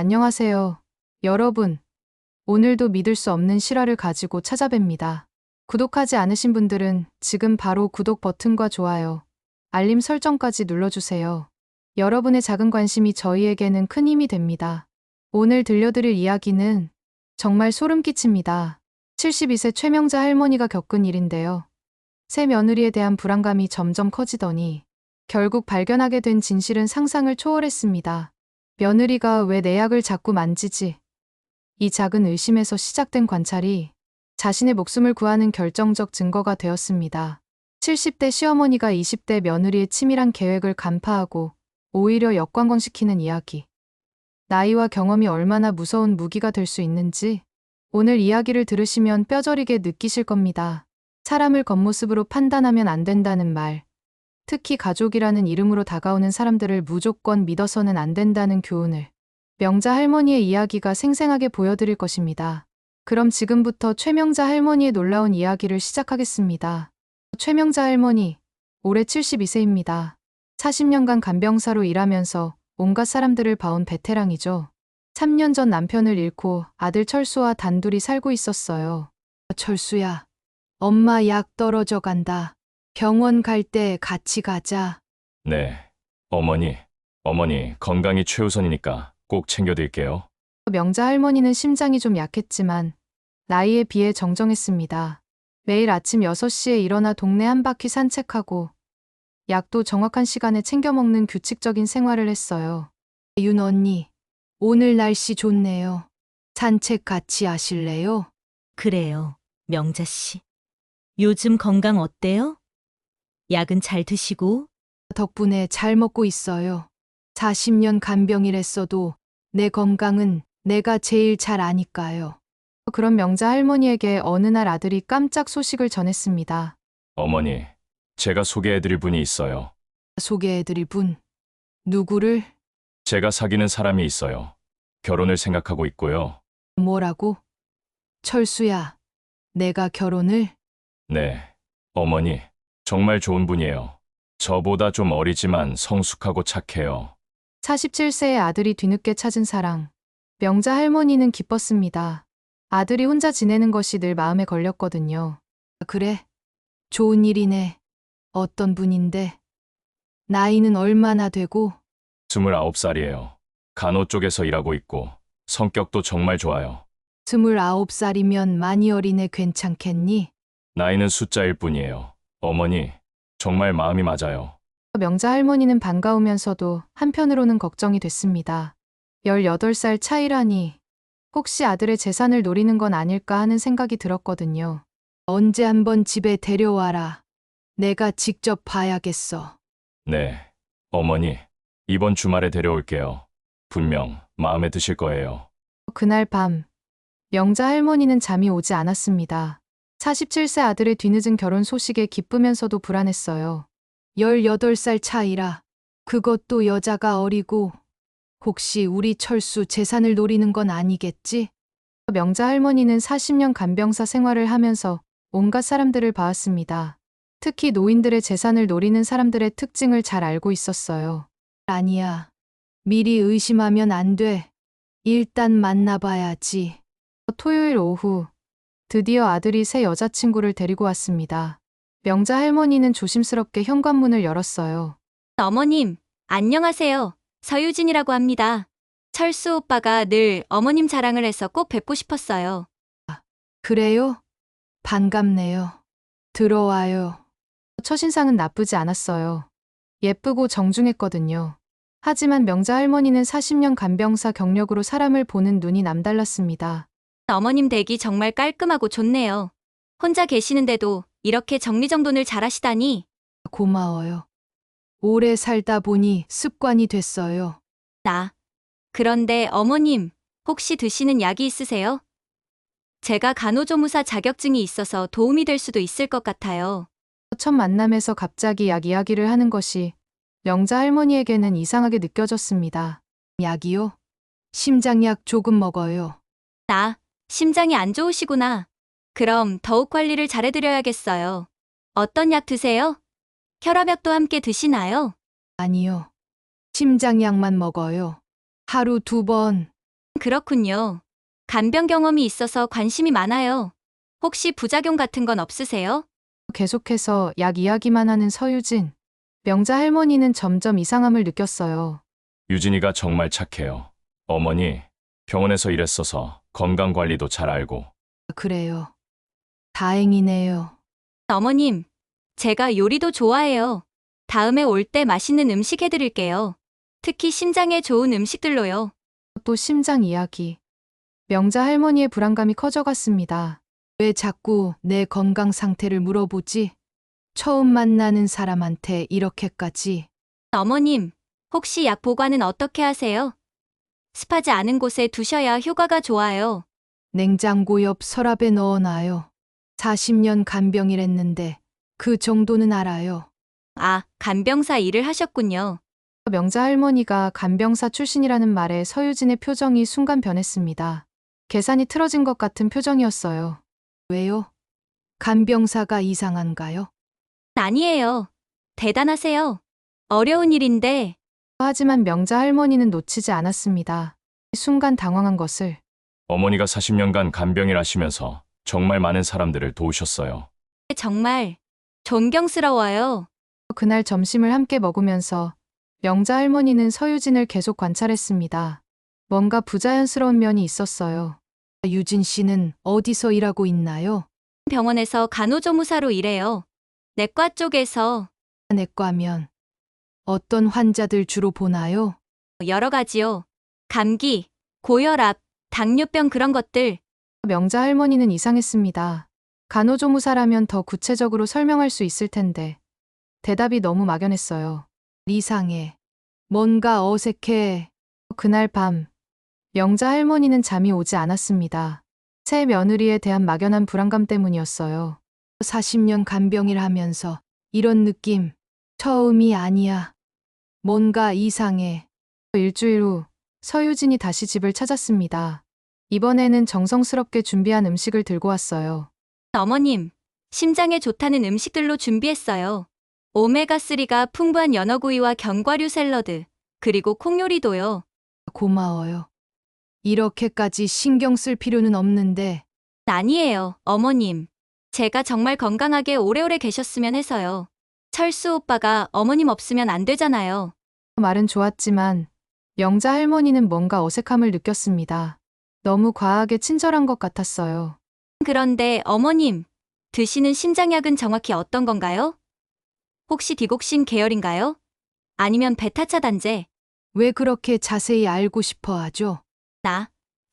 안녕하세요. 여러분, 오늘도 믿을 수 없는 실화를 가지고 찾아뵙니다. 구독하지 않으신 분들은 지금 바로 구독 버튼과 좋아요, 알림 설정까지 눌러주세요. 여러분의 작은 관심이 저희에게는 큰 힘이 됩니다. 오늘 들려드릴 이야기는 정말 소름 끼칩니다. 72세 최명자 할머니가 겪은 일인데요. 새 며느리에 대한 불안감이 점점 커지더니 결국 발견하게 된 진실은 상상을 초월했습니다. 며느리가 왜 내 약을 자꾸 만지지? 이 작은 의심에서 시작된 관찰이 자신의 목숨을 구하는 결정적 증거가 되었습니다. 70대 시어머니가 20대 며느리의 치밀한 계획을 간파하고 오히려 역관광시키는 이야기. 나이와 경험이 얼마나 무서운 무기가 될 수 있는지 오늘 이야기를 들으시면 뼈저리게 느끼실 겁니다. 사람을 겉모습으로 판단하면 안 된다는 말. 특히 가족이라는 이름으로 다가오는 사람들을 무조건 믿어서는 안 된다는 교훈을 명자 할머니의 이야기가 생생하게 보여드릴 것입니다. 그럼 지금부터 최명자 할머니의 놀라운 이야기를 시작하겠습니다. 최명자 할머니, 올해 72세입니다. 40년간 간병사로 일하면서 온갖 사람들을 봐온 베테랑이죠. 3년 전 남편을 잃고 아들 철수와 단둘이 살고 있었어요. 철수야, 엄마 약 떨어져 간다. 병원 갈 때 같이 가자. 네. 어머니, 건강이 최우선이니까 꼭 챙겨드릴게요. 명자 할머니는 심장이 좀 약했지만 나이에 비해 정정했습니다. 매일 아침 6시에 일어나 동네 한 바퀴 산책하고 약도 정확한 시간에 챙겨 먹는 규칙적인 생활을 했어요. 윤 언니, 오늘 날씨 좋네요. 산책 같이 하실래요? 그래요, 명자 씨. 요즘 건강 어때요? 약은 잘 드시고? 덕분에 잘 먹고 있어요. 40년 간병이랬어도 내 건강은 내가 제일 잘 아니까요. 그런 명자 할머니에게 어느 날 아들이 깜짝 소식을 전했습니다. 어머니, 제가 소개해드릴 분이 있어요. 소개해드릴 분? 누구를? 제가 사귀는 사람이 있어요. 결혼을 생각하고 있고요. 뭐라고? 철수야, 내가 결혼을? 네. 어머니, 정말 좋은 분이에요. 저보다 좀 어리지만 성숙하고 착해요. 47세의 아들이 뒤늦게 찾은 사랑. 명자 할머니는 기뻤습니다. 아들이 혼자 지내는 것이 늘 마음에 걸렸거든요. 그래? 좋은 일이네. 어떤 분인데? 나이는 얼마나 되고? 29살이에요. 간호 쪽에서 일하고 있고 성격도 정말 좋아요. 29살이면 많이 어리네. 괜찮겠니? 나이는 숫자일 뿐이에요. 어머니, 정말 마음이 맞아요. 명자 할머니는 반가우면서도 한편으로는 걱정이 됐습니다. 18살 차이라니 혹시 아들의 재산을 노리는 건 아닐까 하는 생각이 들었거든요. 언제 한번 집에 데려와라. 내가 직접 봐야겠어. 네. 어머니, 이번 주말에 데려올게요. 분명 마음에 드실 거예요. 그날 밤, 명자 할머니는 잠이 오지 않았습니다. 47세 아들의 뒤늦은 결혼 소식에 기쁘면서도 불안했어요. 18살 차이라. 그것도 여자가 어리고. 혹시 우리 철수 재산을 노리는 건 아니겠지? 명자 할머니는 40년 간병사 생활을 하면서 온갖 사람들을 봐왔습니다. 특히 노인들의 재산을 노리는 사람들의 특징을 잘 알고 있었어요. 아니야. 미리 의심하면 안 돼. 일단 만나봐야지. 토요일 오후, 드디어 아들이 새 여자친구를 데리고 왔습니다. 명자 할머니는 조심스럽게 현관문을 열었어요. 어머님, 안녕하세요. 서유진이라고 합니다. 철수 오빠가 늘 어머님 자랑을 해서 꼭 뵙고 싶었어요. 그래요? 반갑네요. 들어와요. 첫인상은 나쁘지 않았어요. 예쁘고 정중했거든요. 하지만 명자 할머니는 40년 간병사 경력으로 사람을 보는 눈이 남달랐습니다. 어머님 댁이 정말 깔끔하고 좋네요. 혼자 계시는데도 이렇게 정리정돈을 잘하시다니. 고마워요. 오래 살다 보니 습관이 됐어요. 그런데 어머님, 혹시 드시는 약이 있으세요? 제가 간호조무사 자격증이 있어서 도움이 될 수도 있을 것 같아요. 첫 만남에서 갑자기 약 이야기를 하는 것이 명자 할머니에게는 이상하게 느껴졌습니다. 약이요? 심장약 조금 먹어요. 심장이 안 좋으시구나. 그럼 더욱 관리를 잘해드려야겠어요. 어떤 약 드세요? 혈압약도 함께 드시나요? 아니요. 심장약만 먹어요. 하루 2번. 그렇군요. 간병 경험이 있어서 관심이 많아요. 혹시 부작용 같은 건 없으세요? 계속해서 약 이야기만 하는 서유진. 명자 할머니는 점점 이상함을 느꼈어요. 유진이가 정말 착해요. 어머니, 병원에서 일했어서 건강 관리도 잘 알고. 그래요. 다행이네요. 어머님, 제가 요리도 좋아해요. 다음에 올 때 맛있는 음식 해드릴게요. 특히 심장에 좋은 음식들로요. 또 심장 이야기. 명자 할머니의 불안감이 커져갔습니다. 왜 자꾸 내 건강 상태를 물어보지? 처음 만나는 사람한테 이렇게까지. 어머님, 혹시 약 보관은 어떻게 하세요? 습하지 않은 곳에 두셔야 효과가 좋아요. 냉장고 옆 서랍에 넣어놔요. 40년 간병이랬는데 그 정도는 알아요. 아, 간병사 일을 하셨군요. 명자 할머니가 간병사 출신이라는 말에 서유진의 표정이 순간 변했습니다. 계산이 틀어진 것 같은 표정이었어요. 왜요? 간병사가 이상한가요? 아니에요. 대단하세요. 어려운 일인데, 하지만 명자 할머니는 놓치지 않았습니다. 순간 당황한 것을. 어머니가 40년간 간병일 하시면서 정말 많은 사람들을 도우셨어요. 정말 존경스러워요. 그날 점심을 함께 먹으면서 명자 할머니는 서유진을 계속 관찰했습니다. 뭔가 부자연스러운 면이 있었어요. 유진 씨는 어디서 일하고 있나요? 병원에서 간호조무사로 일해요. 내과 쪽에서 내과면 어떤 환자들 주로 보나요? 여러 가지요. 감기, 고혈압, 당뇨병 그런 것들. 명자 할머니는 이상했습니다. 간호조무사라면 더 구체적으로 설명할 수 있을 텐데 대답이 너무 막연했어요. 이상해. 뭔가 어색해. 그날 밤 명자 할머니는 잠이 오지 않았습니다. 새 며느리에 대한 막연한 불안감 때문이었어요. 40년 간병일 하면서 이런 느낌 처음이 아니야. 뭔가 이상해. 일주일 후 서유진이 다시 집을 찾았습니다. 이번에는 정성스럽게 준비한 음식을 들고 왔어요. 어머님, 심장에 좋다는 음식들로 준비했어요. 오메가3가 풍부한 연어구이와 견과류 샐러드, 그리고 콩 요리도요. 고마워요. 이렇게까지 신경 쓸 필요는 없는데 아니에요, 어머님. 제가 정말 건강하게 오래오래 계셨으면 해서요. 철수 오빠가 어머님 없으면 안 되잖아요. 말은 좋았지만 명자 할머니는 뭔가 어색함을 느꼈습니다. 너무 과하게 친절한 것 같았어요. 그런데 어머님, 드시는 심장약은 정확히 어떤 건가요? 혹시 디곡신 계열인가요? 아니면 베타차단제? 왜 그렇게 자세히 알고 싶어 하죠?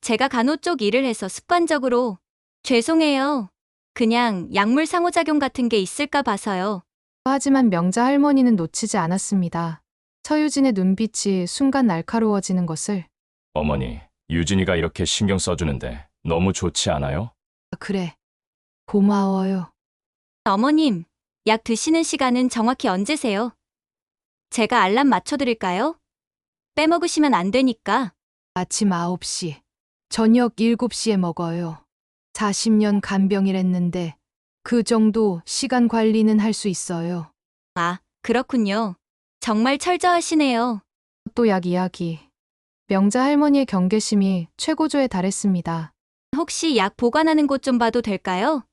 제가 간호 쪽 일을 해서 습관적으로. 죄송해요. 그냥 약물 상호작용 같은 게 있을까 봐서요. 하지만 명자 할머니는 놓치지 않았습니다. 서유진의 눈빛이 순간 날카로워지는 것을. 어머니, 유진이가 이렇게 신경 써주는데 너무 좋지 않아요? 그래. 고마워요. 어머님, 약 드시는 시간은 정확히 언제세요? 제가 알람 맞춰드릴까요? 빼먹으시면 안 되니까. 아침 9시, 저녁 7시에 먹어요. 40년 간병이랬는데 그 정도 시간 관리는 할 수 있어요. 아, 그렇군요. 정말 철저하시네요. 또 약 이야기. 명자 할머니의 경계심이 최고조에 달했습니다. 혹시 약 보관하는 곳 좀 봐도 될까요?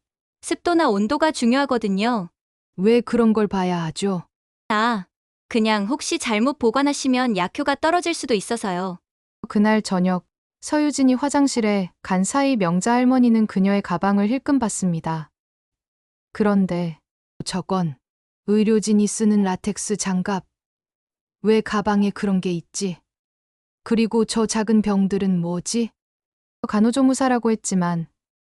습도나 온도가 중요하거든요. 왜 그런 걸 봐야 하죠? 그냥 혹시 잘못 보관하시면 약효가 떨어질 수도 있어서요. 그날 저녁 서유진이 화장실에 간 사이 명자 할머니는 그녀의 가방을 힐끔 봤습니다. 그런데 저건 의료진이 쓰는 라텍스 장갑. 왜 가방에 그런 게 있지? 그리고 저 작은 병들은 뭐지? 간호조무사라고 했지만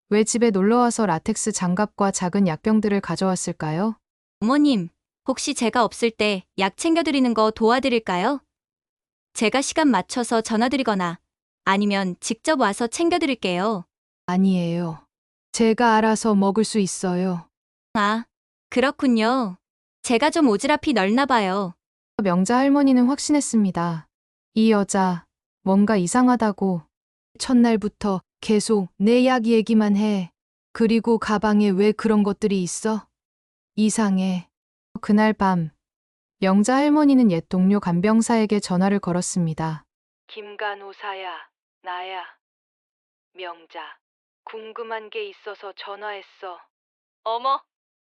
왜 집에 놀러와서 라텍스 장갑과 작은 약병들을 가져왔을까요? 어머님, 혹시 제가 없을 때 약 챙겨드리는 거 도와드릴까요? 제가 시간 맞춰서 전화드리거나 아니면 직접 와서 챙겨드릴게요. 아니에요. 제가 알아서 먹을 수 있어요. 아, 그렇군요. 제가 좀 오지랖이 넓나 봐요. 명자 할머니는 확신했습니다. 이 여자 뭔가 이상하다고. 첫날부터 계속 내 약 얘기만 해. 그리고 가방에 왜 그런 것들이 있어? 이상해. 그날 밤 명자 할머니는 옛 동료 간병사에게 전화를 걸었습니다. 김간호사야. 나야, 명자. 궁금한 게 있어서 전화했어. 어머,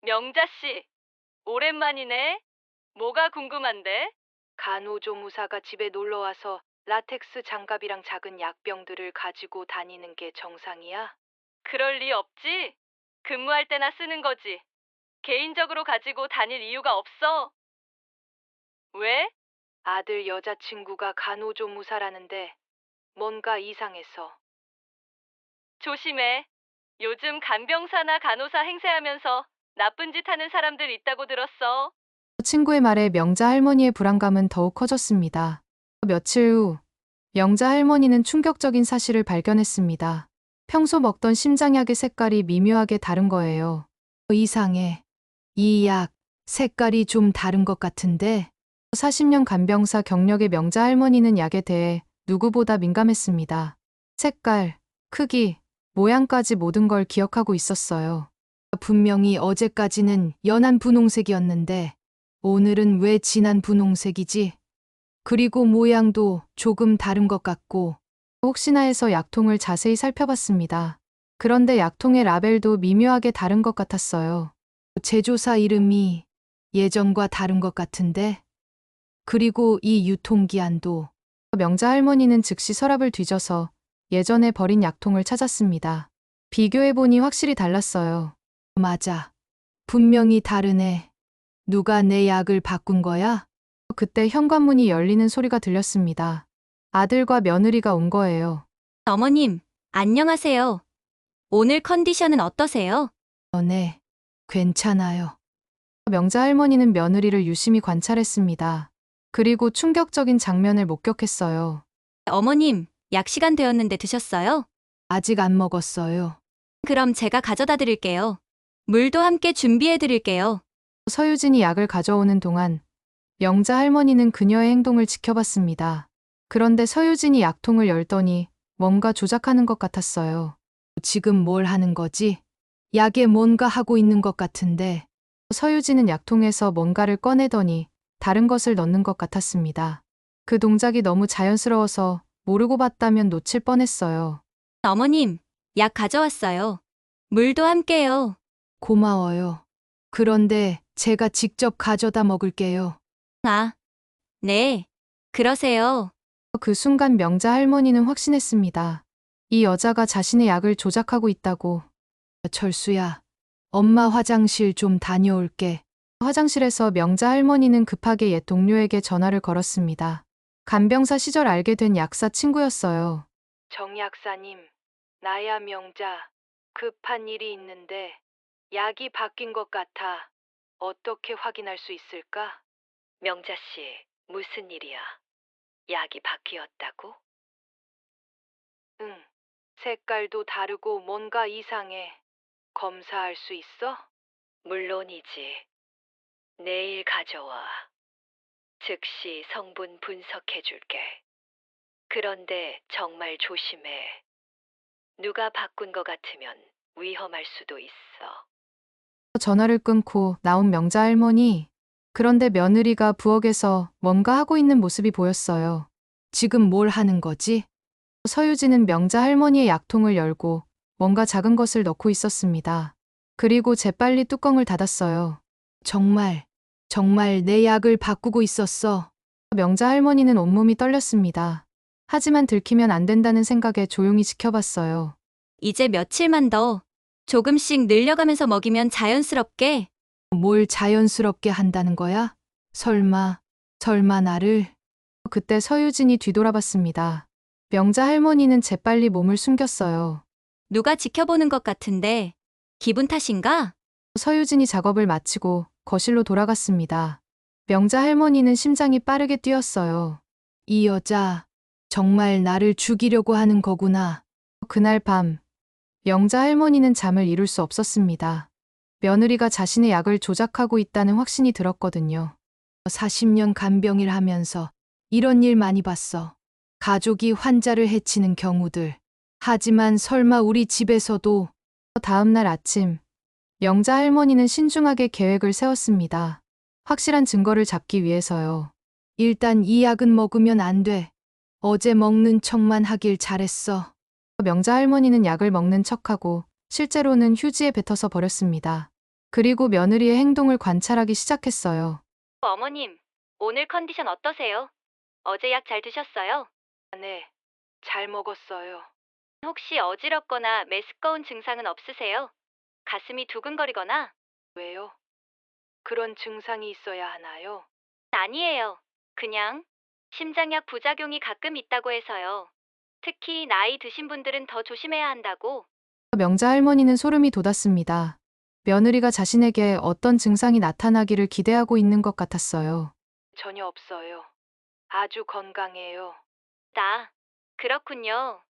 명자씨. 오랜만이네. 뭐가 궁금한데? 간호조무사가 집에 놀러 와서 라텍스 장갑이랑 작은 약병들을 가지고 다니는 게 정상이야? 그럴 리 없지. 근무할 때나 쓰는 거지. 개인적으로 가지고 다닐 이유가 없어. 왜? 아들 여자친구가 간호조무사라는데 뭔가 이상해서. 조심해. 요즘 간병사나 간호사 행세하면서 나쁜 짓 하는 사람들 있다고 들었어. 친구의 말에 명자 할머니의 불안감은 더욱 커졌습니다. 며칠 후, 명자 할머니는 충격적인 사실을 발견했습니다. 평소 먹던 심장약의 색깔이 미묘하게 다른 거예요. 이상해. 이 약, 색깔이 좀 다른 것 같은데? 40년 간병사 경력의 명자 할머니는 약에 대해 누구보다 민감했습니다. 색깔, 크기, 모양까지 모든 걸 기억하고 있었어요. 분명히 어제까지는 연한 분홍색이었는데, 오늘은 왜 진한 분홍색이지? 그리고 모양도 조금 다른 것 같고, 혹시나 해서 약통을 자세히 살펴봤습니다. 그런데 약통의 라벨도 미묘하게 다른 것 같았어요. 제조사 이름이 예전과 다른 것 같은데? 그리고 이 유통기한도. 명자 할머니는 즉시 서랍을 뒤져서 예전에 버린 약통을 찾았습니다. 비교해보니 확실히 달랐어요. 맞아. 분명히 다르네. 누가 내 약을 바꾼 거야? 그때 현관문이 열리는 소리가 들렸습니다. 아들과 며느리가 온 거예요. 어머님, 안녕하세요. 오늘 컨디션은 어떠세요? 네, 괜찮아요. 명자 할머니는 며느리를 유심히 관찰했습니다. 그리고 충격적인 장면을 목격했어요. 어머님, 약 시간 되었는데 드셨어요? 아직 안 먹었어요. 그럼 제가 가져다 드릴게요. 물도 함께 준비해 드릴게요. 서유진이 약을 가져오는 동안 명자 할머니는 그녀의 행동을 지켜봤습니다. 그런데 서유진이 약통을 열더니 뭔가 조작하는 것 같았어요. 지금 뭘 하는 거지? 약에 뭔가 하고 있는 것 같은데. 서유진은 약통에서 뭔가를 꺼내더니 다른 것을 넣는 것 같았습니다. 그 동작이 너무 자연스러워서 모르고 봤다면 놓칠 뻔했어요. 어머님, 약 가져왔어요. 물도 함께요. 고마워요. 그런데 제가 직접 가져다 먹을게요. 아, 네. 그러세요. 그 순간 명자 할머니는 확신했습니다. 이 여자가 자신의 약을 조작하고 있다고. 철수야, 엄마 화장실 좀 다녀올게. 화장실에서 명자 할머니는 급하게 옛 동료에게 전화를 걸었습니다. 간병사 시절 알게 된 약사 친구였어요. 정 약사님, 나야 명자. 급한 일이 있는데 약이 바뀐 것 같아. 어떻게 확인할 수 있을까? 명자 씨, 무슨 일이야? 약이 바뀌었다고? 응. 색깔도 다르고 뭔가 이상해. 검사할 수 있어? 물론이지. 내일 가져와. 즉시 성분 분석해 줄게. 그런데 정말 조심해. 누가 바꾼 것 같으면 위험할 수도 있어. 전화를 끊고 나온 명자 할머니. 그런데 며느리가 부엌에서 뭔가 하고 있는 모습이 보였어요. 지금 뭘 하는 거지? 서유진은 명자 할머니의 약통을 열고 뭔가 작은 것을 넣고 있었습니다. 그리고 재빨리 뚜껑을 닫았어요. 정말 내 약을 바꾸고 있었어. 명자 할머니는 온몸이 떨렸습니다. 하지만 들키면 안 된다는 생각에 조용히 지켜봤어요. 이제 며칠만 더 조금씩 늘려가면서 먹이면 자연스럽게. 뭘 자연스럽게 한다는 거야? 설마 나를? 그때 서유진이 뒤돌아봤습니다. 명자 할머니는 재빨리 몸을 숨겼어요. 누가 지켜보는 것 같은데 기분 탓인가? 서유진이 작업을 마치고 거실로 돌아갔습니다. 명자 할머니는 심장이 빠르게 뛰었어요. 이 여자 정말 나를 죽이려고 하는 거구나. 그날 밤 명자 할머니는 잠을 이룰 수 없었습니다. 며느리가 자신의 약을 조작하고 있다는 확신이 들었거든요. 40년 간병일 하면서 이런 일 많이 봤어. 가족이 환자를 해치는 경우들. 하지만 설마 우리 집에서도. 다음 날 아침, 명자 할머니는 신중하게 계획을 세웠습니다. 확실한 증거를 잡기 위해서요. 일단 이 약은 먹으면 안 돼. 어제 먹는 척만 하길 잘했어. 명자 할머니는 약을 먹는 척하고 실제로는 휴지에 뱉어서 버렸습니다. 그리고 며느리의 행동을 관찰하기 시작했어요. 어머님, 오늘 컨디션 어떠세요? 어제 약 잘 드셨어요? 네, 잘 먹었어요. 혹시 어지럽거나 메스꺼운 증상은 없으세요? 가슴이 두근거리거나? 왜요? 그런 증상이 있어야 하나요? 아니에요. 그냥 심장약 부작용이 가끔 있다고 해서요. 특히 나이 드신 분들은 더 조심해야 한다고. 명자 할머니는 소름이 돋았습니다. 며느리가 자신에게 어떤 증상이 나타나기를 기대하고 있는 것 같았어요. 전혀 없어요. 아주 건강해요. 그렇군요.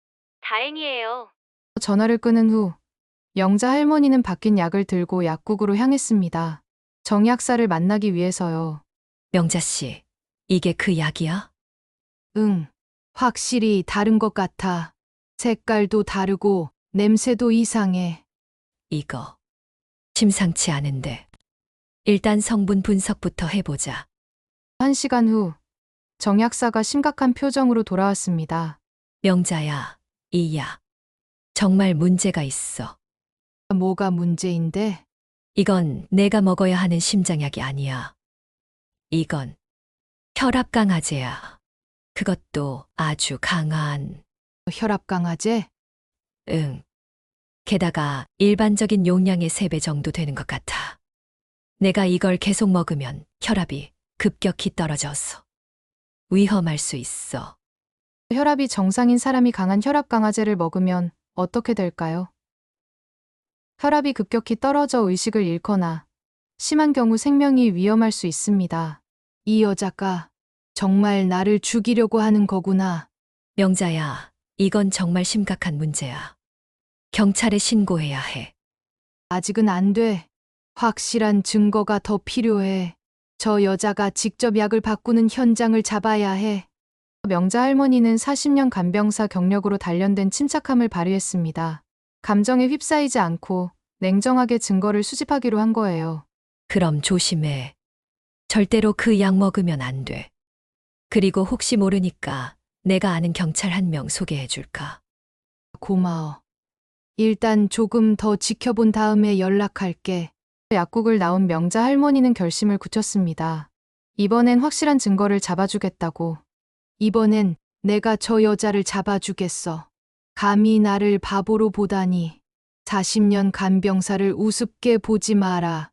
다행이에요. 전화를 끊은 후 명자 할머니는 바뀐 약을 들고 약국으로 향했습니다. 정 약사를 만나기 위해서요. 명자 씨, 이게 그 약이야? 응, 확실히 다른 것 같아. 색깔도 다르고 냄새도 이상해. 이거 심상치 않은데. 일단 성분 분석부터 해보자. 1시간 후 정 약사가 심각한 표정으로 돌아왔습니다. 명자야, 이 약 정말 문제가 있어. 뭐가 문제인데? 이건 내가 먹어야 하는 심장약이 아니야. 이건 혈압 강화제야. 그것도 아주 강한. 혈압 강화제? 응. 게다가 일반적인 용량의 3배 정도 되는 것 같아. 내가 이걸 계속 먹으면 혈압이 급격히 떨어져서 위험할 수 있어. 혈압이 정상인 사람이 강한 혈압 강화제를 먹으면 어떻게 될까요? 혈압이 급격히 떨어져 의식을 잃거나 심한 경우 생명이 위험할 수 있습니다. 이 여자가 정말 나를 죽이려고 하는 거구나. 명자야, 이건 정말 심각한 문제야. 경찰에 신고해야 해. 아직은 안 돼. 확실한 증거가 더 필요해. 저 여자가 직접 약을 바꾸는 현장을 잡아야 해. 명자 할머니는 40년 간병사 경력으로 단련된 침착함을 발휘했습니다. 감정에 휩싸이지 않고 냉정하게 증거를 수집하기로 한 거예요. 그럼 조심해. 절대로 그 약 먹으면 안 돼. 그리고 혹시 모르니까 내가 아는 경찰 1명 소개해 줄까? 고마워. 일단 조금 더 지켜본 다음에 연락할게. 약국을 나온 명자 할머니는 결심을 굳혔습니다. 이번엔 확실한 증거를 잡아주겠다고. 이번엔 내가 저 여자를 잡아주겠어. 감히 나를 바보로 보다니. 40년 간병사를 우습게 보지 마라.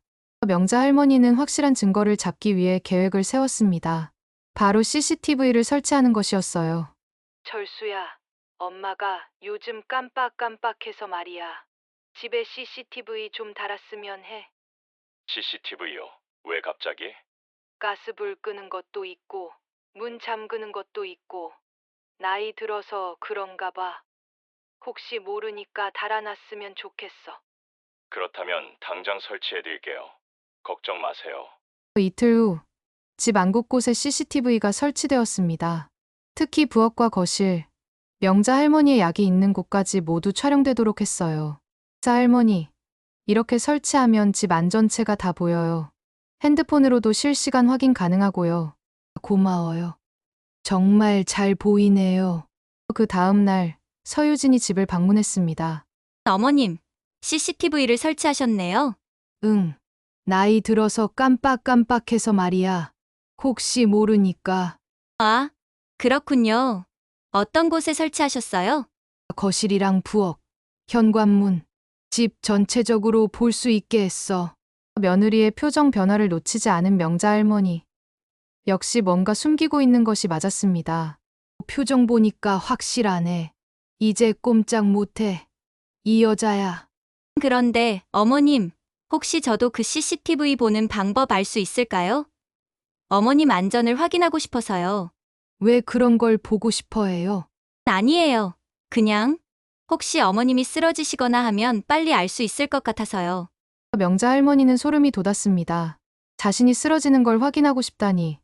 명자 할머니는 확실한 증거를 잡기 위해 계획을 세웠습니다. 바로 CCTV를 설치하는 것이었어요. 철수야, 엄마가 요즘 깜빡깜빡해서 말이야. 집에 CCTV 좀 달았으면 해. CCTV요? 왜 갑자기? 가스불 끄는 것도 있고, 문 잠그는 것도 있고, 나이 들어서 그런가 봐. 혹시 모르니까 달아놨으면 좋겠어. 그렇다면 당장 설치해드릴게요. 걱정 마세요. 이틀 후, 집 안 곳곳에 CCTV가 설치되었습니다. 특히 부엌과 거실, 명자 할머니의 약이 있는 곳까지 모두 촬영되도록 했어요. 자 할머니, 이렇게 설치하면 집 안 전체가 다 보여요. 핸드폰으로도 실시간 확인 가능하고요. 고마워요. 정말 잘 보이네요. 그 다음 날 서유진이 집을 방문했습니다. 어머님, CCTV를 설치하셨네요. 응, 나이 들어서 깜빡깜빡해서 말이야. 혹시 모르니까. 아, 그렇군요. 어떤 곳에 설치하셨어요? 거실이랑 부엌, 현관문, 집 전체적으로 볼 수 있게 했어. 며느리의 표정 변화를 놓치지 않은 명자 할머니. 역시 뭔가 숨기고 있는 것이 맞았습니다. 표정 보니까 확실하네. 이제 꼼짝 못해. 이 여자야. 그런데 어머님, 혹시 저도 그 CCTV 보는 방법 알 수 있을까요? 어머님 안전을 확인하고 싶어서요. 왜 그런 걸 보고 싶어 해요? 아니에요. 그냥 혹시 어머님이 쓰러지시거나 하면 빨리 알 수 있을 것 같아서요. 명자 할머니는 소름이 돋았습니다. 자신이 쓰러지는 걸 확인하고 싶다니.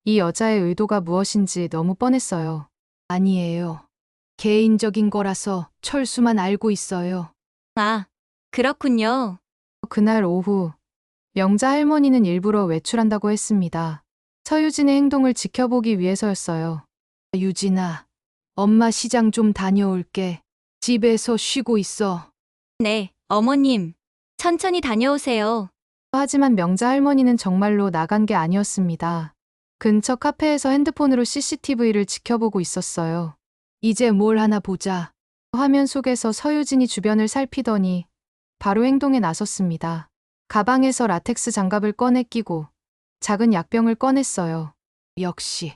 이 여자의 의도가 무엇인지 너무 뻔했어요. 아니에요. 개인적인 거라서 철수만 알고 있어요. 아, 그렇군요. 그날 오후, 명자 할머니는 일부러 외출한다고 했습니다. 서유진의 행동을 지켜보기 위해서였어요. 유진아, 엄마 시장 좀 다녀올게. 집에서 쉬고 있어. 네, 어머님. 천천히 다녀오세요. 하지만 명자 할머니는 정말로 나간 게 아니었습니다. 근처 카페에서 핸드폰으로 CCTV를 지켜보고 있었어요. 이제 뭘 하나 보자. 화면 속에서 서유진이 주변을 살피더니 바로 행동에 나섰습니다. 가방에서 라텍스 장갑을 꺼내 끼고 작은 약병을 꺼냈어요. 역시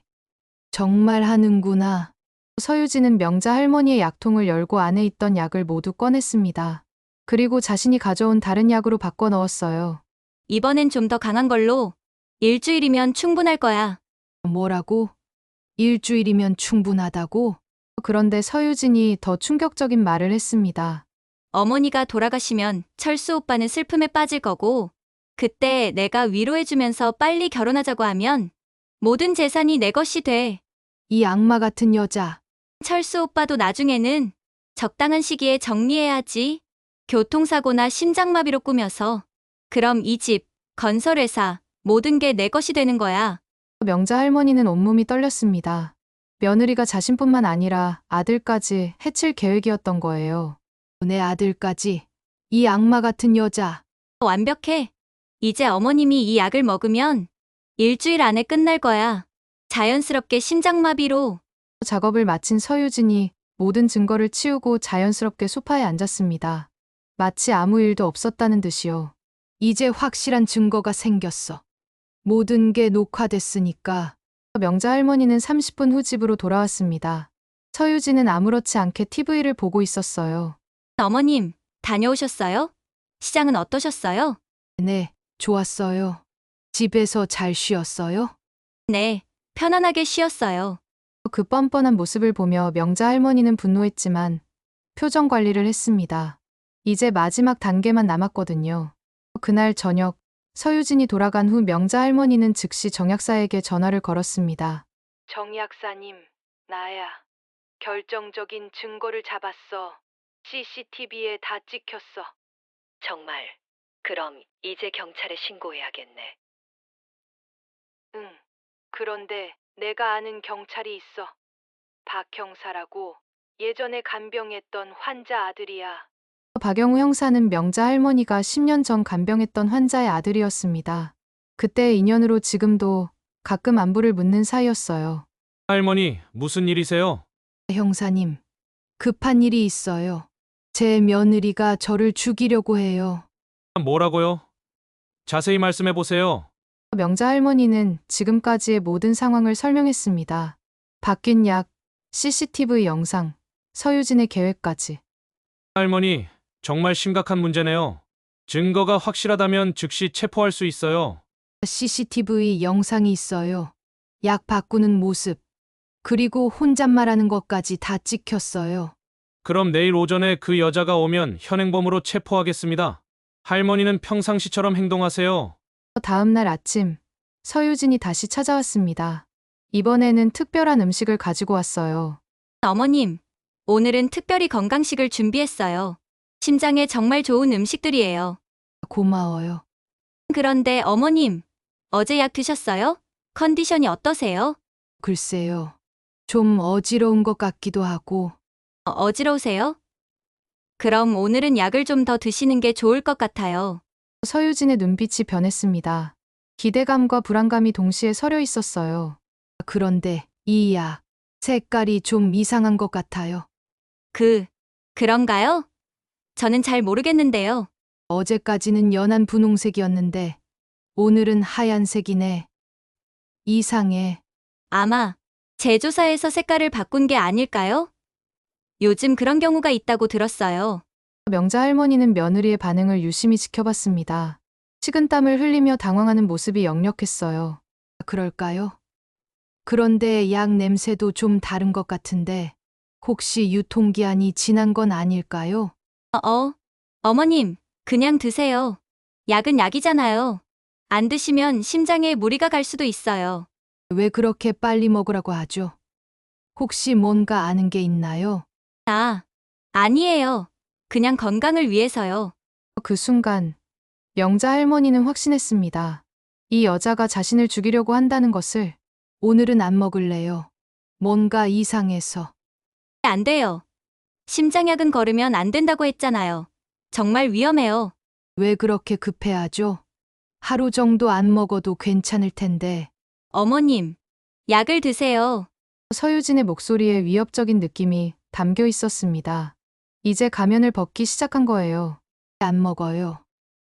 정말 하는구나. 서유진은 명자 할머니의 약통을 열고 안에 있던 약을 모두 꺼냈습니다. 그리고 자신이 가져온 다른 약으로 바꿔 넣었어요. 이번엔 좀 더 강한 걸로. 일주일이면 충분할 거야. 뭐라고? 일주일이면 충분하다고? 그런데 서유진이 더 충격적인 말을 했습니다. 어머니가 돌아가시면 철수 오빠는 슬픔에 빠질 거고, 그때 내가 위로해주면서 빨리 결혼하자고 하면 모든 재산이 내 것이 돼. 이 악마 같은 여자. 철수 오빠도 나중에는 적당한 시기에 정리해야지. 교통사고나 심장마비로 꾸며서. 그럼 이 집, 건설회사, 모든 게 내 것이 되는 거야. 명자 할머니는 온몸이 떨렸습니다. 며느리가 자신뿐만 아니라 아들까지 해칠 계획이었던 거예요. 내 아들까지. 이 악마 같은 여자. 완벽해. 이제 어머님이 이 약을 먹으면 일주일 안에 끝날 거야. 자연스럽게 심장마비로. 작업을 마친 서유진이 모든 증거를 치우고 자연스럽게 소파에 앉았습니다. 마치 아무 일도 없었다는 듯이요. 이제 확실한 증거가 생겼어. 모든 게 녹화됐으니까. 명자 할머니는 30분 후 집으로 돌아왔습니다. 서유진은 아무렇지 않게 TV를 보고 있었어요. 어머님, 다녀오셨어요? 시장은 어떠셨어요? 네, 좋았어요. 집에서 잘 쉬었어요? 네, 편안하게 쉬었어요. 그 뻔뻔한 모습을 보며 명자 할머니는 분노했지만 표정 관리를 했습니다. 이제 마지막 단계만 남았거든요. 그날 저녁 서유진이 돌아간 후 명자 할머니는 즉시 정 약사에게 전화를 걸었습니다. 정 약사님, 나야. 결정적인 증거를 잡았어. CCTV에 다 찍혔어. 정말. 그럼 이제 경찰에 신고해야겠네. 응. 그런데 내가 아는 경찰이 있어. 박 형사라고. 예전에 간병했던 환자 아들이야. 박영우 형사는 명자 할머니가 10년 전 간병했던 환자의 아들이었습니다. 그때의 인연으로 지금도 가끔 안부를 묻는 사이였어요. 할머니, 무슨 일이세요? 형사님, 급한 일이 있어요. 제 며느리가 저를 죽이려고 해요. 뭐라고요? 자세히 말씀해 보세요. 명자 할머니는 지금까지의 모든 상황을 설명했습니다. 바뀐 약, CCTV 영상, 서유진의 계획까지. 할머니, 정말 심각한 문제네요. 증거가 확실하다면 즉시 체포할 수 있어요. CCTV 영상이 있어요. 약 바꾸는 모습, 그리고 혼잣말하는 것까지 다 찍혔어요. 그럼 내일 오전에 그 여자가 오면 현행범으로 체포하겠습니다. 할머니는 평상시처럼 행동하세요. 다음 날 아침, 서유진이 다시 찾아왔습니다. 이번에는 특별한 음식을 가지고 왔어요. 어머님, 오늘은 특별히 건강식을 준비했어요. 심장에 정말 좋은 음식들이에요. 고마워요. 그런데 어머님, 어제 약 드셨어요? 컨디션이 어떠세요? 글쎄요. 좀 어지러운 것 같기도 하고. 어지러우세요? 그럼 오늘은 약을 좀 더 드시는 게 좋을 것 같아요. 서유진의 눈빛이 변했습니다. 기대감과 불안감이 동시에 서려 있었어요. 그런데 이 약, 색깔이 좀 이상한 것 같아요. 그런가요? 저는 잘 모르겠는데요. 어제까지는 연한 분홍색이었는데 오늘은 하얀색이네. 이상해. 아마 제조사에서 색깔을 바꾼 게 아닐까요? 요즘 그런 경우가 있다고 들었어요. 명자 할머니는 며느리의 반응을 유심히 지켜봤습니다. 식은땀을 흘리며 당황하는 모습이 역력했어요. 그럴까요? 그런데 약 냄새도 좀 다른 것 같은데 혹시 유통기한이 지난 건 아닐까요? 어머님, 그냥 드세요. 약은 약이잖아요. 안 드시면 심장에 무리가 갈 수도 있어요. 왜 그렇게 빨리 먹으라고 하죠? 혹시 뭔가 아는 게 있나요? 아니에요. 그냥 건강을 위해서요. 그 순간 명자 할머니는 확신했습니다. 이 여자가 자신을 죽이려고 한다는 것을. 오늘은 안 먹을래요. 뭔가 이상해서. 안 돼요. 심장약은 걸으면 안 된다고 했잖아요. 정말 위험해요. 왜 그렇게 급해하죠? 하루 정도 안 먹어도 괜찮을 텐데. 어머님, 약을 드세요. 서유진의 목소리에 위협적인 느낌이 담겨 있었습니다. 이제 가면을 벗기 시작한 거예요. 안 먹어요.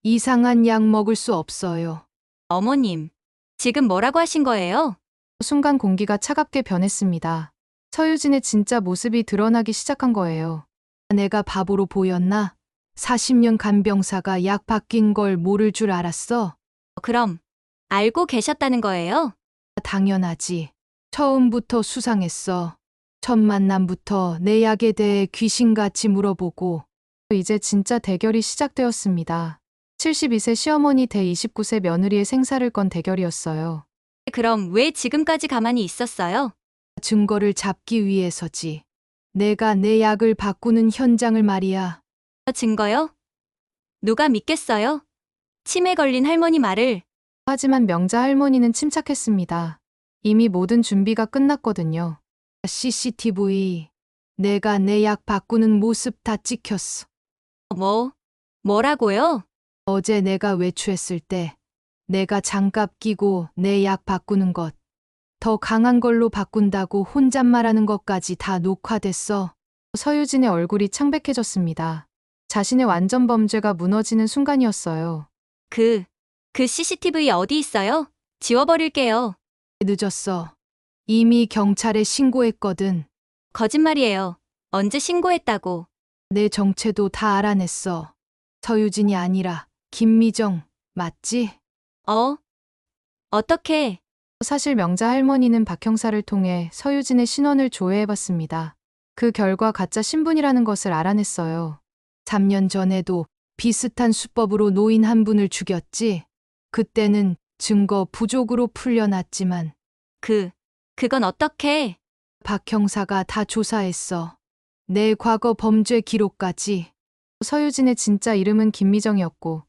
이상한 약 먹을 수 없어요. 어머님, 지금 뭐라고 하신 거예요? 순간 공기가 차갑게 변했습니다. 서유진의 진짜 모습이 드러나기 시작한 거예요. 내가 바보로 보였나? 40년 간병사가 약 바뀐 걸 모를 줄 알았어? 그럼, 알고 계셨다는 거예요? 당연하지. 처음부터 수상했어. 첫 만남부터 내 약에 대해 귀신같이 물어보고. 이제 진짜 대결이 시작되었습니다. 72세 시어머니 대 29세 며느리의 생사를 건 대결이었어요. 그럼 왜 지금까지 가만히 있었어요? 증거를 잡기 위해서지. 내가 내 약을 바꾸는 현장을 말이야. 증거요? 누가 믿겠어요? 치매 걸린 할머니 말을. 하지만 명자 할머니는 침착했습니다. 이미 모든 준비가 끝났거든요. CCTV. 내가 내 약 바꾸는 모습 다 찍혔어. 뭐라고요? 어제 내가 외출했을 때 내가 장갑 끼고 내 약 바꾸는 것. 더 강한 걸로 바꾼다고 혼잣말하는 것까지 다 녹화됐어. 서유진의 얼굴이 창백해졌습니다. 자신의 완전 범죄가 무너지는 순간이었어요. 그 CCTV 어디 있어요? 지워버릴게요. 늦었어. 이미 경찰에 신고했거든. 거짓말이에요. 언제 신고했다고. 내 정체도 다 알아냈어. 서유진이 아니라 김미정, 맞지? 어떻게? 사실 명자 할머니는 박 형사를 통해 서유진의 신원을 조회해봤습니다. 그 결과 가짜 신분이라는 것을 알아냈어요. 3년 전에도 비슷한 수법으로 노인 한 분을 죽였지. 그때는 증거 부족으로 풀려났지만 그건 어떻게? 박 형사가 다 조사했어. 내 과거 범죄 기록까지. 서유진의 진짜 이름은 김미정이었고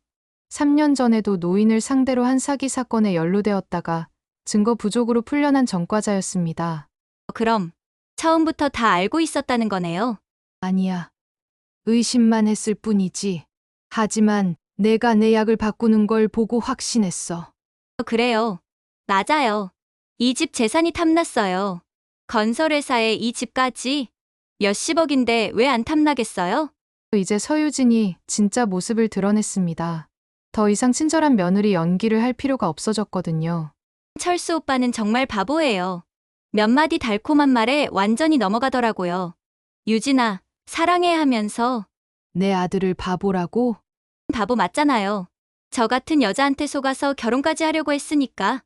3년 전에도 노인을 상대로 한 사기 사건에 연루되었다가 증거 부족으로 풀려난 전과자였습니다. 그럼 처음부터 다 알고 있었다는 거네요. 아니야. 의심만 했을 뿐이지. 하지만 내가 내 약을 바꾸는 걸 보고 확신했어. 그래요. 맞아요. 이 집 재산이 탐났어요. 건설회사에 이 집까지 몇십억인데 왜 안 탐나겠어요? 이제 서유진이 진짜 모습을 드러냈습니다. 더 이상 친절한 며느리 연기를 할 필요가 없어졌거든요. 철수 오빠는 정말 바보예요. 몇 마디 달콤한 말에 완전히 넘어가더라고요. 유진아, 사랑해 하면서. 내 아들을 바보라고? 바보 맞잖아요. 저 같은 여자한테 속아서 결혼까지 하려고 했으니까.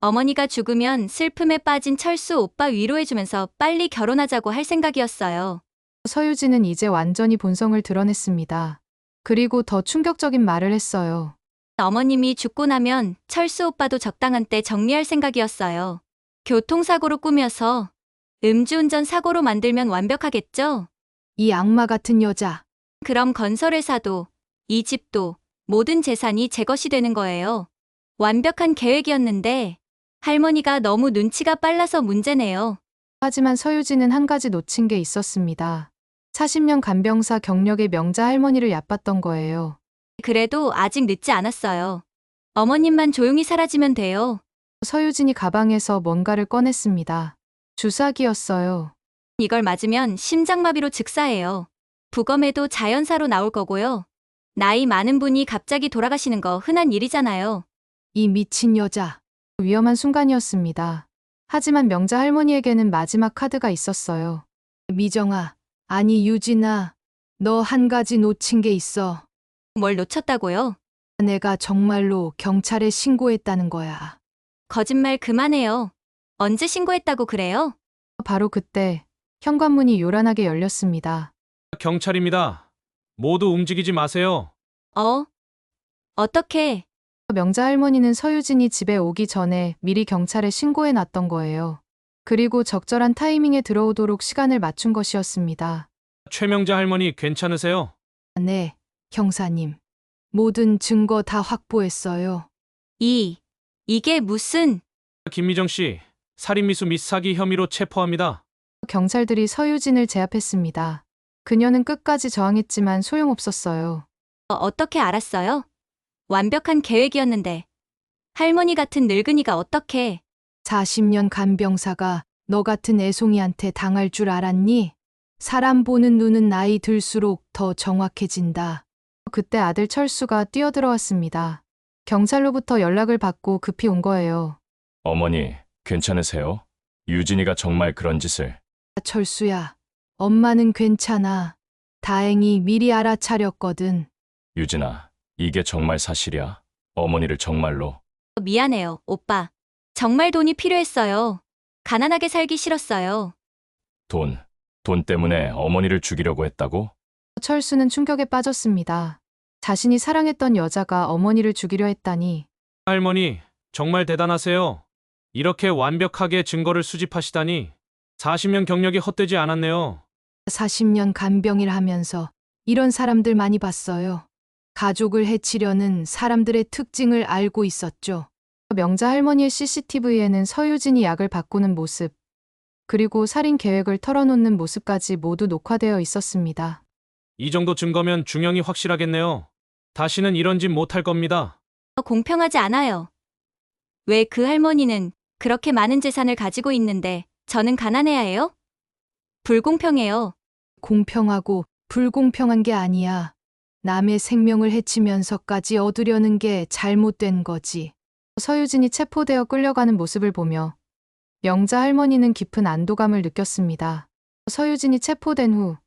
어머니가 죽으면 슬픔에 빠진 철수 오빠 위로해주면서 빨리 결혼하자고 할 생각이었어요. 서유진은 이제 완전히 본성을 드러냈습니다. 그리고 더 충격적인 말을 했어요. 어머님이 죽고 나면 철수 오빠도 적당한 때 정리할 생각이었어요. 교통사고로 꾸며서 음주운전 사고로 만들면 완벽하겠죠? 이 악마 같은 여자. 그럼 건설회사도 이 집도 모든 재산이 제 것이 되는 거예요. 완벽한 계획이었는데 할머니가 너무 눈치가 빨라서 문제네요. 하지만 서유진은 한 가지 놓친 게 있었습니다. 40년 간병사 경력의 명자 할머니를 얕봤던 거예요. 그래도 아직 늦지 않았어요. 어머님만 조용히 사라지면 돼요. 서유진이 가방에서 뭔가를 꺼냈습니다. 주사기였어요. 이걸 맞으면 심장마비로 즉사해요. 부검에도 자연사로 나올 거고요. 나이 많은 분이 갑자기 돌아가시는 거 흔한 일이잖아요. 이 미친 여자. 위험한 순간이었습니다. 하지만 명자 할머니에게는 마지막 카드가 있었어요. 미정아, 아니 유진아, 너 한 가지 놓친 게 있어. 뭘 놓쳤다고요? 내가 정말로 경찰에 신고했다는 거야. 거짓말 그만해요. 언제 신고했다고 그래요? 바로 그때 현관문이 요란하게 열렸습니다. 경찰입니다. 모두 움직이지 마세요. 어떻게? 명자 할머니는 서유진이 집에 오기 전에 미리 경찰에 신고해 놨던 거예요. 그리고 적절한 타이밍에 들어오도록 시간을 맞춘 것이었습니다. 최명자 할머니 괜찮으세요? 네, 형사님. 모든 증거 다 확보했어요. 이게 무슨? 김미정 씨, 살인미수 및 사기 혐의로 체포합니다. 경찰들이 서유진을 제압했습니다. 그녀는 끝까지 저항했지만 소용없었어요. 어떻게 알았어요? 완벽한 계획이었는데. 할머니 같은 늙은이가 어떻게. 40년 간병사가 너 같은 애송이한테 당할 줄 알았니? 사람 보는 눈은 나이 들수록 더 정확해진다. 그때 아들 철수가 뛰어들어왔습니다. 경찰로부터 연락을 받고 급히 온 거예요. 어머니, 괜찮으세요? 유진이가 정말 그런 짓을. 철수야, 엄마는 괜찮아. 다행히 미리 알아차렸거든. 유진아, 이게 정말 사실이야? 어머니를 정말로. 미안해요, 오빠. 정말 돈이 필요했어요. 가난하게 살기 싫었어요. 돈 때문에 어머니를 죽이려고 했다고? 철수는 충격에 빠졌습니다. 자신이 사랑했던 여자가 어머니를 죽이려 했다니. 할머니, 정말 대단하세요. 이렇게 완벽하게 증거를 수집하시다니. 40년 경력이 헛되지 않았네요. 40년 간병일 하면서 이런 사람들 많이 봤어요. 가족을 해치려는 사람들의 특징을 알고 있었죠. 명자 할머니의 CCTV에는 서유진이 약을 바꾸는 모습, 그리고 살인 계획을 털어놓는 모습까지 모두 녹화되어 있었습니다. 이 정도 증거면 중형이 확실하겠네요. 다시는 이런 짓 못할 겁니다. 공평하지 않아요. 왜 그 할머니는 그렇게 많은 재산을 가지고 있는데 저는 가난해야 해요? 불공평해요. 공평하고 불공평한 게 아니야. 남의 생명을 해치면서까지 얻으려는 게 잘못된 거지. 서유진이 체포되어 끌려가는 모습을 보며 명자 할머니는 깊은 안도감을 느꼈습니다. 서유진이 체포된 후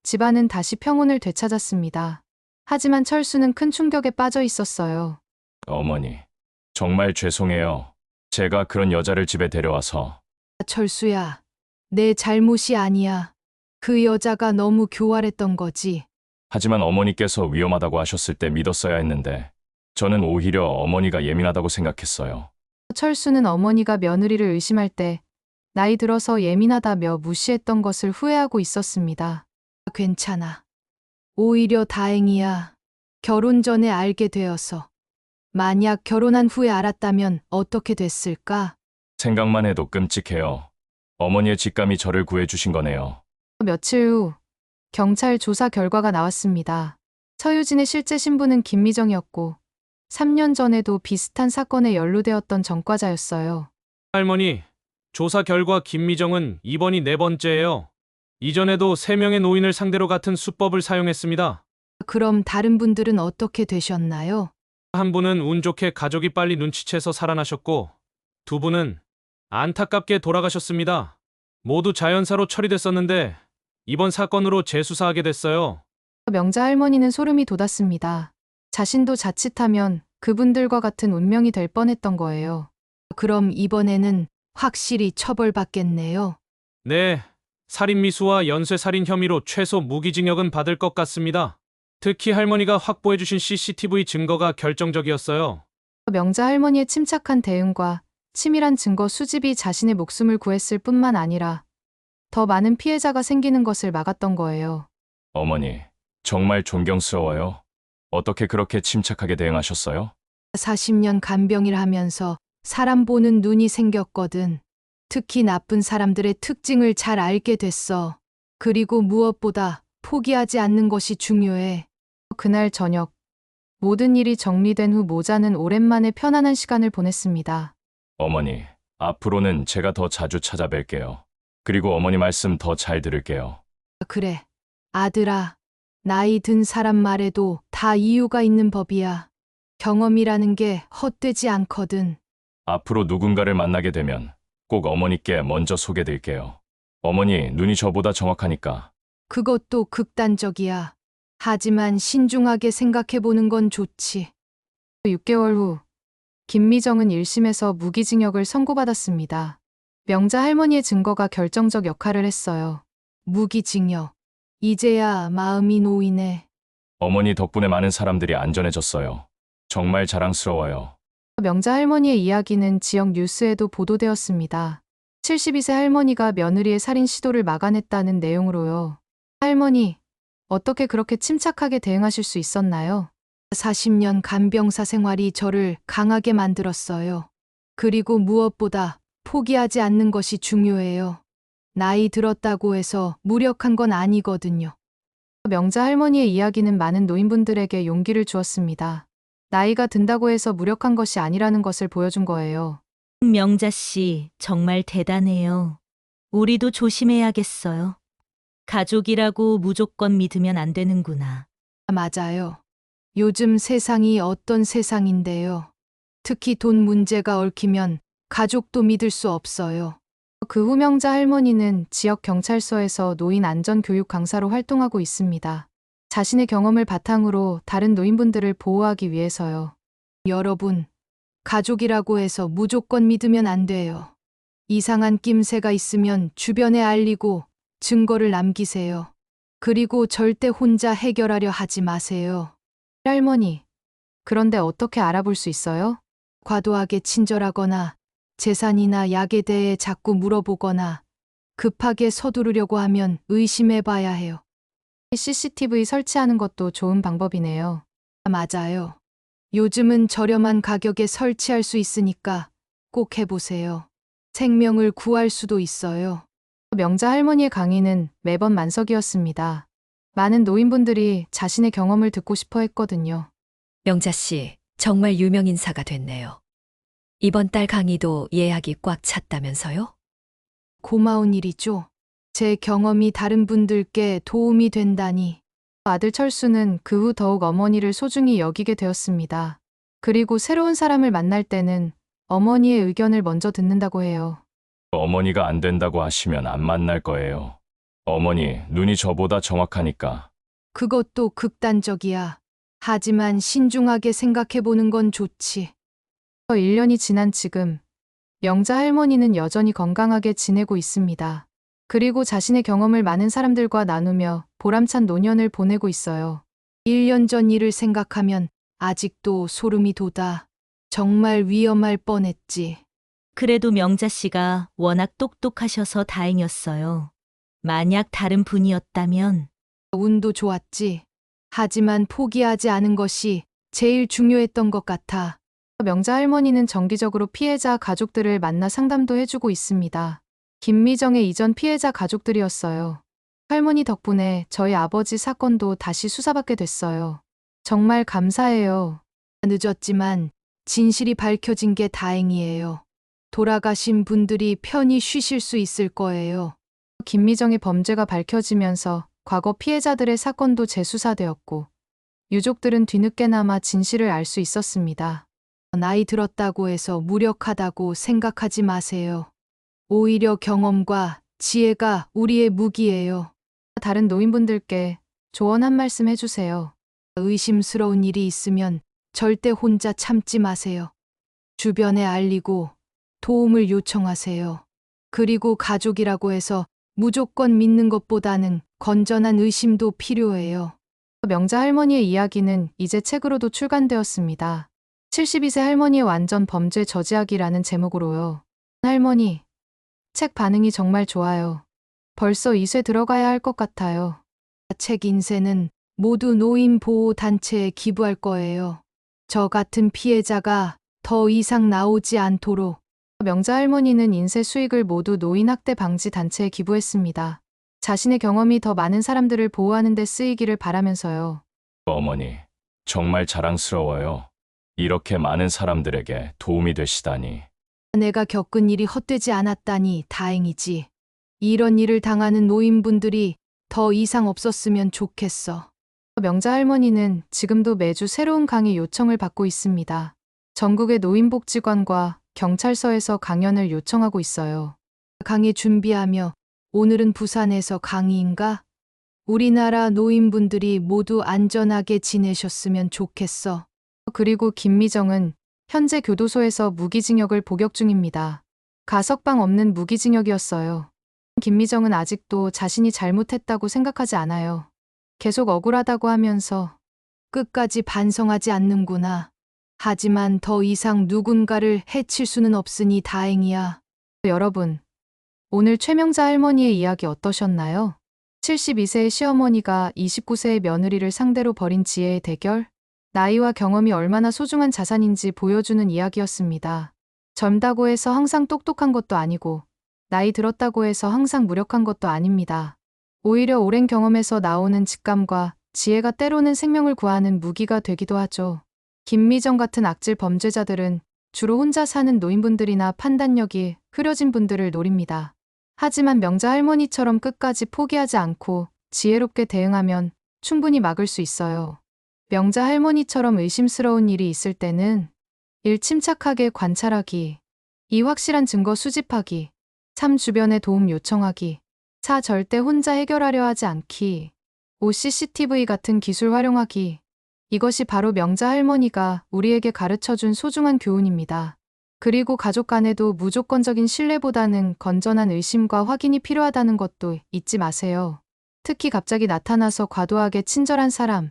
집안은 다시 평온을 되찾았습니다. 하지만 철수는 큰 충격에 빠져 있었어요. 어머니, 정말 죄송해요. 제가 그런 여자를 집에 데려와서. 철수야, 내 잘못이 아니야. 그 여자가 너무 교활했던 거지. 하지만 어머니께서 위험하다고 하셨을 때 믿었어야 했는데, 저는 오히려 어머니가 예민하다고 생각했어요. 철수는 어머니가 며느리를 의심할 때 나이 들어서 예민하다며 무시했던 것을 후회하고 있었습니다. 괜찮아. 오히려 다행이야. 결혼 전에 알게 되어서. 만약 결혼한 후에 알았다면 어떻게 됐을까? 생각만 해도 끔찍해요. 어머니의 직감이 저를 구해주신 거네요. 며칠 후 경찰 조사 결과가 나왔습니다. 서유진의 실제 신부는 김미정이었고 3년 전에도 비슷한 사건에 연루되었던 전과자였어요. 할머니, 조사 결과 김미정은 이번이 4번째예요. 이전에도 3명의 노인을 상대로 같은 수법을 사용했습니다. 그럼 다른 분들은 어떻게 되셨나요? 한 분은 운 좋게 가족이 빨리 눈치채서 살아나셨고, 2분은 안타깝게 돌아가셨습니다. 모두 자연사로 처리됐었는데 이번 사건으로 재수사하게 됐어요. 명자 할머니는 소름이 돋았습니다. 자신도 자칫하면 그분들과 같은 운명이 될 뻔했던 거예요. 그럼 이번에는 확실히 처벌받겠네요. 네, 살인미수와 연쇄살인 혐의로 최소 무기징역은 받을 것 같습니다. 특히 할머니가 확보해주신 CCTV 증거가 결정적이었어요. 명자 할머니의 침착한 대응과 치밀한 증거 수집이 자신의 목숨을 구했을 뿐만 아니라 더 많은 피해자가 생기는 것을 막았던 거예요. 어머니, 정말 존경스러워요. 어떻게 그렇게 침착하게 대응하셨어요? 40년 간병일 하면서 사람 보는 눈이 생겼거든. 특히 나쁜 사람들의 특징을 잘 알게 됐어. 그리고 무엇보다 포기하지 않는 것이 중요해. 그날 저녁, 모든 일이 정리된 후 모자는 오랜만에 편안한 시간을 보냈습니다. 어머니, 앞으로는 제가 더 자주 찾아뵐게요. 그리고 어머니 말씀 더 잘 들을게요. 그래, 아들아. 나이 든 사람 말에도 다 이유가 있는 법이야. 경험이라는 게 헛되지 않거든. 앞으로 누군가를 만나게 되면 꼭 어머니께 먼저 소개드릴게요. 어머니, 눈이 저보다 정확하니까. 그것도 극단적이야. 하지만 신중하게 생각해보는 건 좋지. 6개월 후, 김미정은 1심에서 무기징역을 선고받았습니다. 명자 할머니의 증거가 결정적 역할을 했어요. 무기징역. 이제야 마음이 놓이네. 어머니 덕분에 많은 사람들이 안전해졌어요. 정말 자랑스러워요. 명자 할머니의 이야기는 지역 뉴스에도 보도되었습니다. 72세 할머니가 며느리의 살인 시도를 막아냈다는 내용으로요. 할머니, 어떻게 그렇게 침착하게 대응하실 수 있었나요? 40년 간병사 생활이 저를 강하게 만들었어요. 그리고 무엇보다 포기하지 않는 것이 중요해요. 나이 들었다고 해서 무력한 건 아니거든요. 명자 할머니의 이야기는 많은 노인분들에게 용기를 주었습니다. 나이가 든다고 해서 무력한 것이 아니라는 것을 보여준 거예요. 명자 씨, 정말 대단해요. 우리도 조심해야겠어요. 가족이라고 무조건 믿으면 안 되는구나. 맞아요. 요즘 세상이 어떤 세상인데요. 특히 돈 문제가 얽히면 가족도 믿을 수 없어요. 그 후 명자 할머니는 지역 경찰서에서 노인 안전 교육 강사로 활동하고 있습니다. 자신의 경험을 바탕으로 다른 노인분들을 보호하기 위해서요. 여러분, 가족이라고 해서 무조건 믿으면 안 돼요. 이상한 낌새가 있으면 주변에 알리고 증거를 남기세요. 그리고 절대 혼자 해결하려 하지 마세요. 할머니, 그런데 어떻게 알아볼 수 있어요? 과도하게 친절하거나 재산이나 약에 대해 자꾸 물어보거나 급하게 서두르려고 하면 의심해 봐야 해요. CCTV 설치하는 것도 좋은 방법이네요. 맞아요. 요즘은 저렴한 가격에 설치할 수 있으니까 꼭 해보세요. 생명을 구할 수도 있어요. 명자 할머니의 강의는 매번 만석이었습니다. 많은 노인분들이 자신의 경험을 듣고 싶어 했거든요. 명자 씨, 정말 유명 인사가 됐네요. 이번 달 강의도 예약이 꽉 찼다면서요? 고마운 일이죠. 제 경험이 다른 분들께 도움이 된다니. 아들 철수는 그 후 더욱 어머니를 소중히 여기게 되었습니다. 그리고 새로운 사람을 만날 때는 어머니의 의견을 먼저 듣는다고 해요. 어머니가 안 된다고 하시면 안 만날 거예요. 어머니, 눈이 저보다 정확하니까. 그것도 극단적이야. 하지만 신중하게 생각해보는 건 좋지. 1년이 지난 지금, 명자 할머니는 여전히 건강하게 지내고 있습니다. 그리고 자신의 경험을 많은 사람들과 나누며 보람찬 노년을 보내고 있어요. 1년 전 일을 생각하면 아직도 소름이 돋아. 정말 위험할 뻔했지. 그래도 명자 씨가 워낙 똑똑하셔서 다행이었어요. 만약 다른 분이었다면 운도 좋았지. 하지만 포기하지 않은 것이 제일 중요했던 것 같아. 명자 할머니는 정기적으로 피해자 가족들을 만나 상담도 해주고 있습니다. 김미정의 이전 피해자 가족들이었어요. 할머니 덕분에 저희 아버지 사건도 다시 수사받게 됐어요. 정말 감사해요. 늦었지만 진실이 밝혀진 게 다행이에요. 돌아가신 분들이 편히 쉬실 수 있을 거예요. 김미정의 범죄가 밝혀지면서 과거 피해자들의 사건도 재수사되었고, 유족들은 뒤늦게나마 진실을 알 수 있었습니다. 나이 들었다고 해서 무력하다고 생각하지 마세요. 오히려 경험과 지혜가 우리의 무기예요. 다른 노인분들께 조언 한 말씀 해주세요. 의심스러운 일이 있으면 절대 혼자 참지 마세요. 주변에 알리고 도움을 요청하세요. 그리고 가족이라고 해서 무조건 믿는 것보다는 건전한 의심도 필요해요. 명자 할머니의 이야기는 이제 책으로도 출간되었습니다. 72세 할머니의 완전 범죄 저지하기라는 제목으로요. 할머니, 책 반응이 정말 좋아요. 벌써 2쇄 들어가야 할 것 같아요. 책 인쇄는 모두 노인 보호 단체에 기부할 거예요. 저 같은 피해자가 더 이상 나오지 않도록. 명자 할머니는 인쇄 수익을 모두 노인 학대 방지 단체에 기부했습니다. 자신의 경험이 더 많은 사람들을 보호하는 데 쓰이기를 바라면서요. 어머니, 정말 자랑스러워요. 이렇게 많은 사람들에게 도움이 되시다니. 내가 겪은 일이 헛되지 않았다니 다행이지. 이런 일을 당하는 노인분들이 더 이상 없었으면 좋겠어. 명자 할머니는 지금도 매주 새로운 강의 요청을 받고 있습니다. 전국의 노인복지관과 경찰서에서 강연을 요청하고 있어요. 강의 준비하며 오늘은 부산에서 강의인가? 우리나라 노인분들이 모두 안전하게 지내셨으면 좋겠어. 그리고 김미정은 현재 교도소에서 무기징역을 복역 중입니다. 가석방 없는 무기징역이었어요. 김미정은 아직도 자신이 잘못했다고 생각하지 않아요. 계속 억울하다고 하면서 끝까지 반성하지 않는구나. 하지만 더 이상 누군가를 해칠 수는 없으니 다행이야. 여러분, 오늘 최명자 할머니의 이야기 어떠셨나요? 72세의 시어머니가 29세의 며느리를 상대로 벌인 지혜의 대결? 나이와 경험이 얼마나 소중한 자산인지 보여주는 이야기였습니다. 젊다고 해서 항상 똑똑한 것도 아니고, 나이 들었다고 해서 항상 무력한 것도 아닙니다. 오히려 오랜 경험에서 나오는 직감과 지혜가 때로는 생명을 구하는 무기가 되기도 하죠. 김미정 같은 악질 범죄자들은 주로 혼자 사는 노인분들이나 판단력이 흐려진 분들을 노립니다. 하지만 명자 할머니처럼 끝까지 포기하지 않고 지혜롭게 대응하면 충분히 막을 수 있어요. 명자 할머니처럼 의심스러운 일이 있을 때는 1. 침착하게 관찰하기. 2. 확실한 증거 수집하기. 3. 주변에 도움 요청하기. 4. 절대 혼자 해결하려 하지 않기. 5. CCTV 같은 기술 활용하기. 이것이 바로 명자 할머니가 우리에게 가르쳐준 소중한 교훈입니다. 그리고 가족 간에도 무조건적인 신뢰보다는 건전한 의심과 확인이 필요하다는 것도 잊지 마세요. 특히 갑자기 나타나서 과도하게 친절한 사람,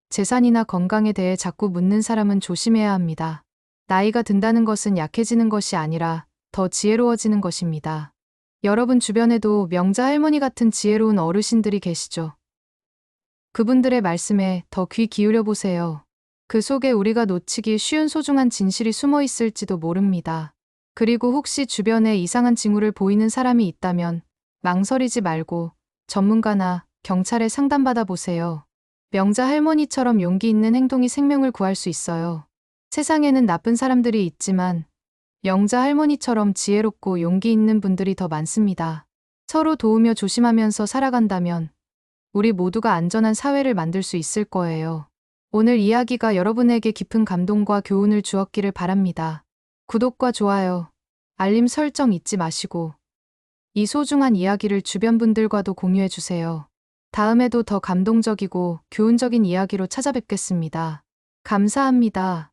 재산이나 건강에 대해 자꾸 묻는 사람은 조심해야 합니다. 나이가 든다는 것은 약해지는 것이 아니라 더 지혜로워지는 것입니다. 여러분 주변에도 명자 할머니 같은 지혜로운 어르신들이 계시죠? 그분들의 말씀에 더 귀 기울여 보세요. 그 속에 우리가 놓치기 쉬운 소중한 진실이 숨어 있을지도 모릅니다. 그리고 혹시 주변에 이상한 징후를 보이는 사람이 있다면 망설이지 말고 전문가나 경찰에 상담받아 보세요. 명자 할머니처럼 용기 있는 행동이 생명을 구할 수 있어요. 세상에는 나쁜 사람들이 있지만 명자 할머니처럼 지혜롭고 용기 있는 분들이 더 많습니다. 서로 도우며 조심하면서 살아간다면 우리 모두가 안전한 사회를 만들 수 있을 거예요. 오늘 이야기가 여러분에게 깊은 감동과 교훈을 주었기를 바랍니다. 구독과 좋아요, 알림 설정 잊지 마시고 이 소중한 이야기를 주변 분들과도 공유해 주세요. 다음에도 더 감동적이고 교훈적인 이야기로 찾아뵙겠습니다. 감사합니다.